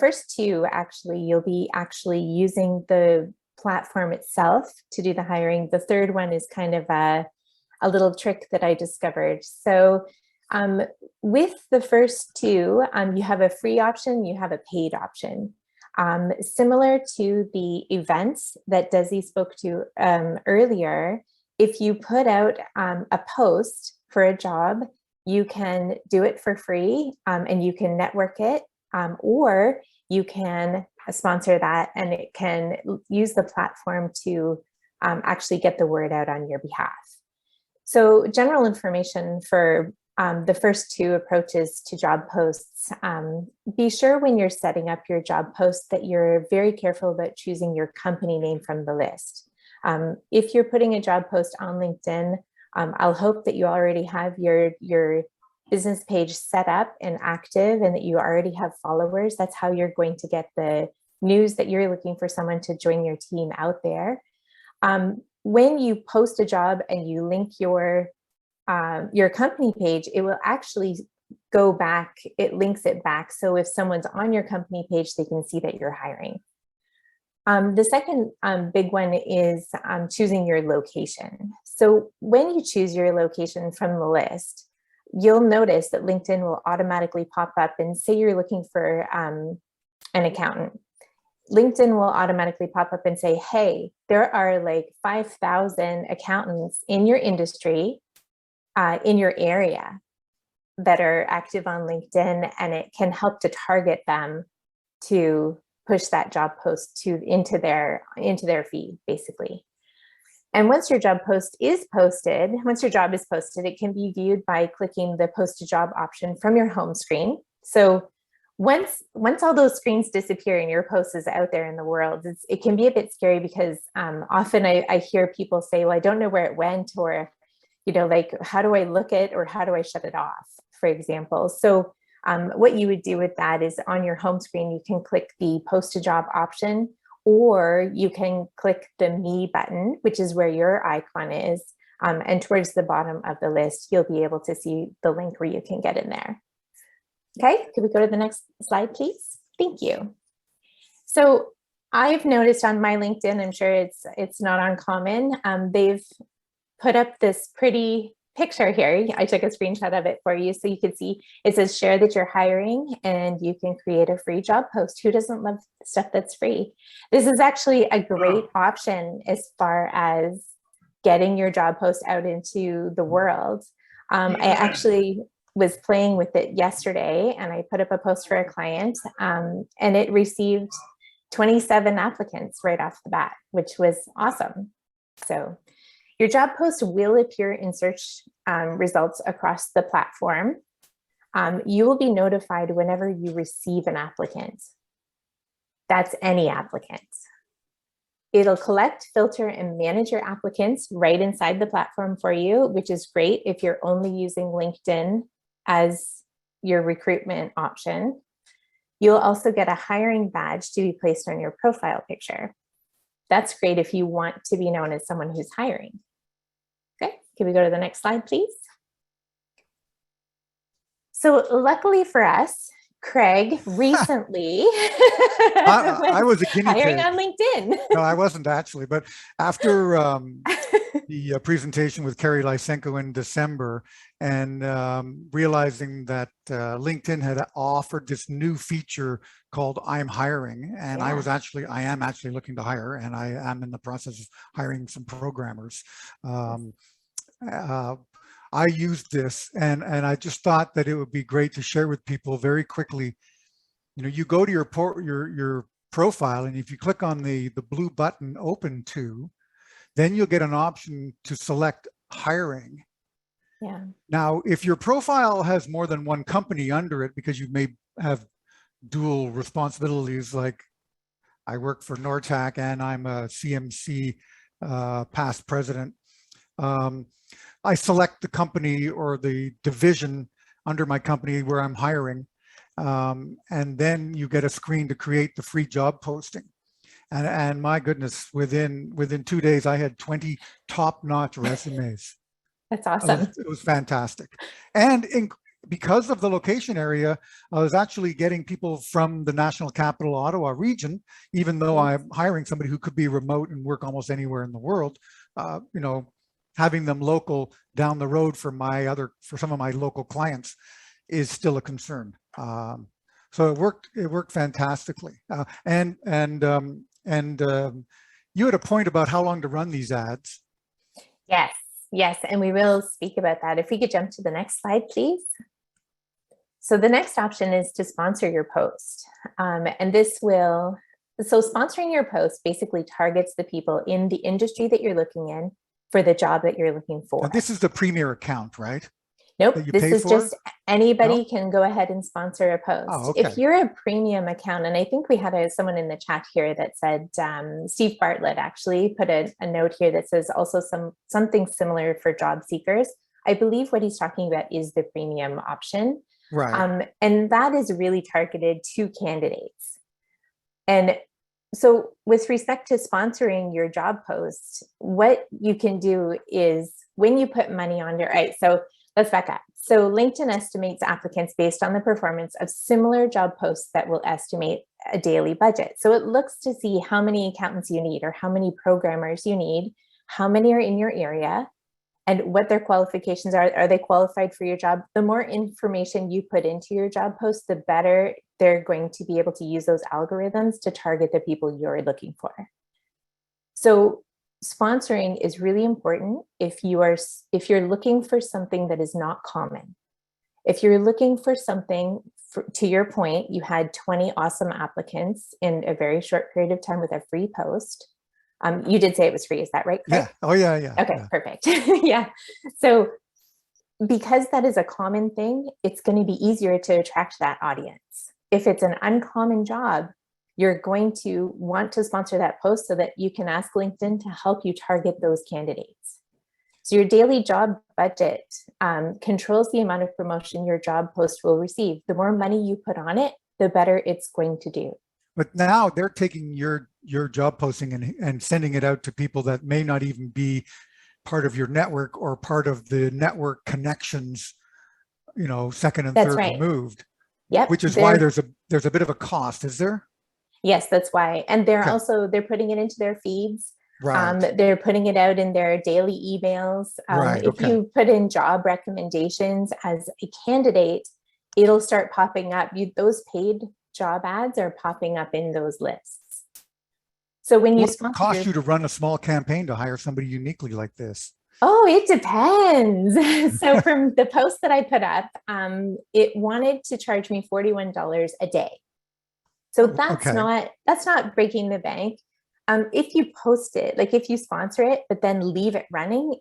E: first 2, actually, you'll be actually using the platform itself to do the hiring. The third one is kind of a little trick that I discovered. So with the first 2, you have a free option, you have a paid option. Similar to the events that Desi spoke to earlier, if you put out a post for a job, you can do it for free, and you can network it, or you can sponsor that, and it can use the platform to actually get the word out on your behalf. So general information for the first 2 approaches to job posts. Be sure when you're setting up your job post that you're very careful about choosing your company name from the list. If you're putting a job post on LinkedIn, I'll hope that you already have your business page set up and active, and that you already have followers. That's how you're going to get the news that you're looking for someone to join your team out there. When you post a job and you link your company page, it will actually go back, it links it back. So if someone's on your company page, they can see that you're hiring. The second big one is choosing your location. So when you choose your location from the list, you'll notice that LinkedIn will automatically pop up, and say you're looking for an accountant. LinkedIn will automatically pop up and say, hey, there are like 5,000 accountants in your industry, in your area. that are active on LinkedIn, and it can help to target them to push that job post into their feed, basically. And once your job is posted, it can be viewed by clicking the post to job option from your home screen. So once all those screens disappear and your post is out there in the world, it can be a bit scary, because often I hear people say, well, I don't know where it went, or, you know, like, how do I look at, or how do I shut it off, for example. So what you would do with that is, on your home screen, you can click the post to job option, or you can click the Me button, which is where your icon is. And towards the bottom of the list, you'll be able to see the link where you can get in there. Okay, could we go to the next slide, please? Thank you. So I've noticed on my LinkedIn, I'm sure it's not uncommon, they've put up this pretty picture here. I took a screenshot of it for you so you could see. It says share that you're hiring, and you can create a free job post. Who doesn't love stuff that's free? This is actually a great option as far as getting your job post out into the world. I actually was playing with it yesterday, and I put up a post for a client, and it received 27 applicants right off the bat, which was awesome. So your job post will appear in search results across the platform. You will be notified whenever you receive an applicant. That's any applicant. It'll collect, filter, and manage your applicants right inside the platform for you, which is great if you're only using LinkedIn as your recruitment option. You'll also get a hiring badge to be placed on your profile picture. That's great if you want to be known as someone who's hiring. Okay, can we go to the next slide, please? So luckily for us, Craig recently
A: I was a guinea
E: hiring
A: pig.
E: on LinkedIn.
A: No, I wasn't actually, but after the presentation with Carrie Lysenko in December, and realizing that LinkedIn had offered this new feature called I'm hiring, and I am actually looking to hire, and I am in the process of hiring some programmers. I used this, and I just thought that it would be great to share with people very quickly. You know, you go to your profile, and if you click on the blue button open to, then you'll get an option to select hiring.
E: Yeah.
A: Now, if your profile has more than one company under it, because you may have dual responsibilities, like I work for Nortac and I'm a CMC past president, I select the company or the division under my company where I'm hiring, and then you get a screen to create the free job posting. And my goodness, within 2 days, I had 20 top-notch resumes.
E: That's awesome.
A: It was fantastic. And because of the location area, I was actually getting people from the National Capital Ottawa region, even though I'm hiring somebody who could be remote and work almost anywhere in the world. You know, having them local down the road for some of my local clients is still a concern. So it worked fantastically. And you had a point about how long to run these ads.
E: Yes, and we will speak about that. If we could jump to the next slide, please. So the next option is to sponsor your post. So sponsoring your post basically targets the people in the industry that you're looking in for the job that you're looking for.
A: Now, this is the Premier account, right?
E: Nope, this is just anybody can go ahead and sponsor a post.
A: Oh, okay.
E: If you're a premium account, and I think we had someone in the chat here that said, Steve Bartlett actually put a note here that says also something similar for job seekers. I believe what he's talking about is the premium option.
A: Right.
E: And that is really targeted to candidates. And so with respect to sponsoring your job post, what you can do is when you put money on your, right, so let's back up. So LinkedIn estimates applicants based on the performance of similar job posts that will estimate a daily budget. So it looks to see how many accountants you need or how many programmers you need, how many are in your area, and what their qualifications are. Are they qualified for your job? The more information you put into your job post, the better they're going to be able to use those algorithms to target the people you're looking for. So sponsoring is really important if you're looking for something that is not common. If you're looking for something, to your point, you had 20 awesome applicants in a very short period of time with a free post. You did say it was free, is that right, Craig?
A: Yeah. Oh, yeah, yeah.
E: Okay,
A: yeah.
E: perfect. Yeah. So because that is a common thing, it's going to be easier to attract that audience. If it's an uncommon job, you're going to want to sponsor that post so that you can ask LinkedIn to help you target those candidates. So your daily job budget controls the amount of promotion your job post will receive. The more money you put on it, the better it's going to do.
A: But now they're taking your job posting and sending it out to people that may not even be part of your network or part of the network connections, you know, second and
E: That's
A: third
E: right.
A: removed.
E: Yep.
A: Which is why there's a bit of a cost, is there?
E: Yes, that's why. And they're
A: Okay.
E: also, they're putting it into their feeds.
A: Right.
E: They're putting it out in their daily emails.
A: Right.
E: If you put in job recommendations as a candidate, it'll start popping up. Those paid job ads are popping up in those lists. So when you
A: What does it cost you to run a small campaign to hire somebody uniquely like this?
E: Oh, it depends. So from the post that I put up, it wanted to charge me $41 a day. So that's not breaking the bank. If you post it, like if you sponsor it, but then leave it running,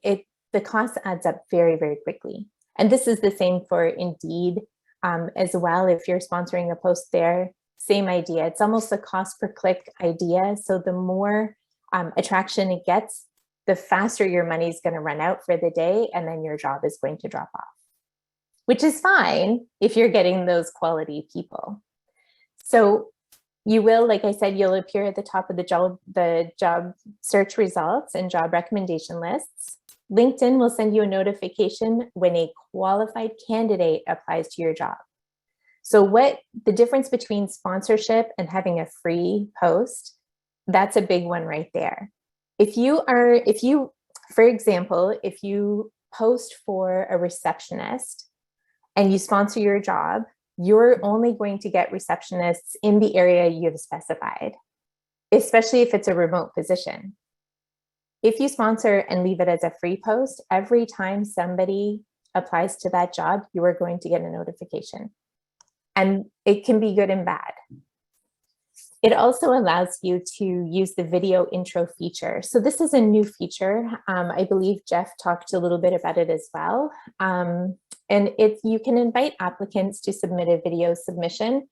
E: the cost adds up very, very quickly. And this is the same for Indeed as well. If you're sponsoring a post there, same idea. It's almost a cost per click idea. So the more attraction it gets, the faster your money is going to run out for the day, and then your job is going to drop off, which is fine if you're getting those quality people. So you will, like I said, you'll appear at the top of the job search results and job recommendation lists. LinkedIn will send you a notification when a qualified candidate applies to your job. So what the difference between sponsorship and having a free post, that's a big one right there. If you, for example, if you post for a receptionist and you sponsor your job, you're only going to get receptionists in the area you have specified, especially if it's a remote position. If you sponsor and leave it as a free post, every time somebody applies to that job, you are going to get a notification. And it can be good and bad. It also allows you to use the video intro feature. So this is a new feature. I believe Jeff talked a little bit about it as well. And you can invite applicants to submit a video submission.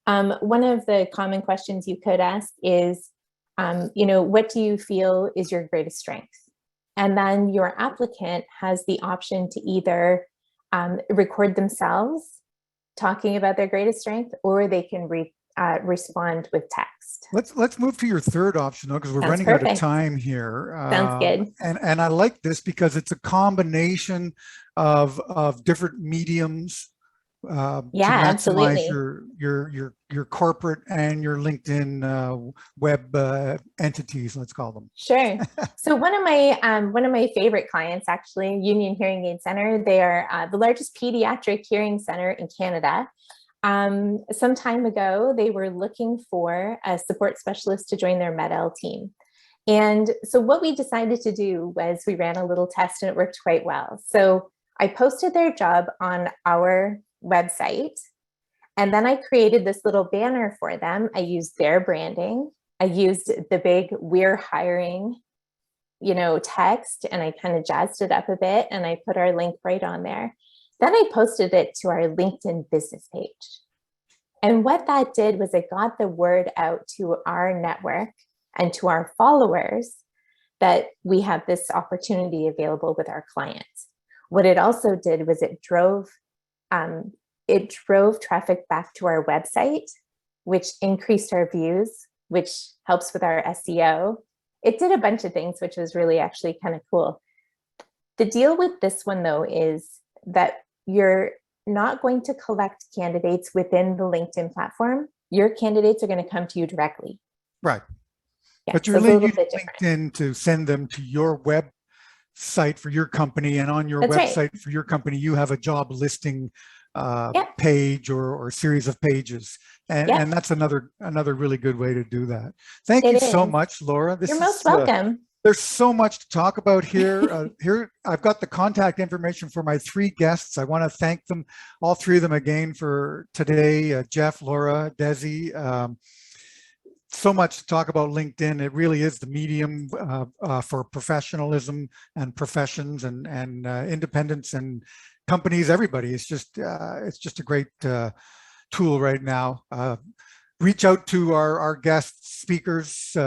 E: One of the common questions you could ask is, what do you feel is your greatest strength? And then your applicant has the option to either record themselves talking about their greatest strength, or they can respond with text.
A: Let's move to your third option though, because we're running out of time here.
E: Sounds good.
A: And I like this because it's a combination of different mediums to maximize your corporate and your LinkedIn web entities, let's call them.
E: Sure. So one of my favorite clients, actually, Union Hearing Aid Center, they are the largest pediatric hearing center in Canada. Some time ago, they were looking for a support specialist to join their Med-El team. And so what we decided to do was we ran a little test and it worked quite well. So I posted their job on our website, and then I created this little banner for them. I used their branding. I used the big "we're hiring," text, and I kind of jazzed it up a bit, and I put our link right on there. Then I posted it to our LinkedIn business page. And what that did was it got the word out to our network and to our followers that we have this opportunity available with our clients. What it also did was it drove traffic back to our website, which increased our views, which helps with our SEO. It did a bunch of things, which was really actually kind of cool. The deal with this one, though, is that you're not going to collect candidates within the LinkedIn platform. Your candidates are going to come to you directly.
A: Right.
E: Yeah,
A: but you're using LinkedIn to send them to your website for your company, and on your website for your company, you have a job listing page or series of pages. And that's another really good way to do that. Thank you so much, Laura.
E: You're most welcome.
A: There's so much to talk about here. Here, I've got the contact information for my 3 guests. I want to thank them, all 3 of them again for today, Jeff, Laura, Desi. So much to talk about LinkedIn. It really is the medium for professionalism and professions and independence and companies, everybody. It's just a great tool right now. Reach out to our guest speakers,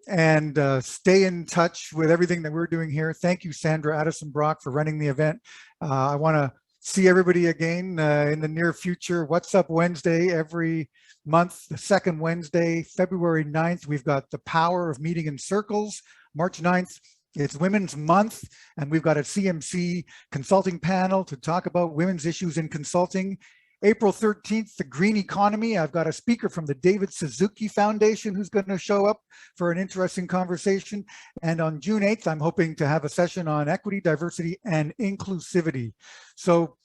A: and stay in touch with everything that we're doing here. Thank you, Sandra Addison Brock, for running the event. I want to see everybody again in the near future. What's Up Wednesday every month, the second Wednesday, February 9th. We've got the power of meeting in circles. March 9th, it's Women's Month, and we've got a CMC consulting panel to talk about women's issues in consulting. April 13th, the green economy. I've got a speaker from the David Suzuki Foundation who's going to show up for an interesting conversation. And on June 8th, I'm hoping to have a session on equity, diversity, and inclusivity. So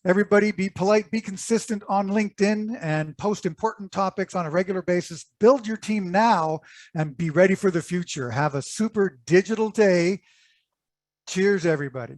A: everybody be polite, be consistent on LinkedIn, and post important topics on a regular basis. Build your team now and be ready for the future. Have a super digital day. Cheers, everybody.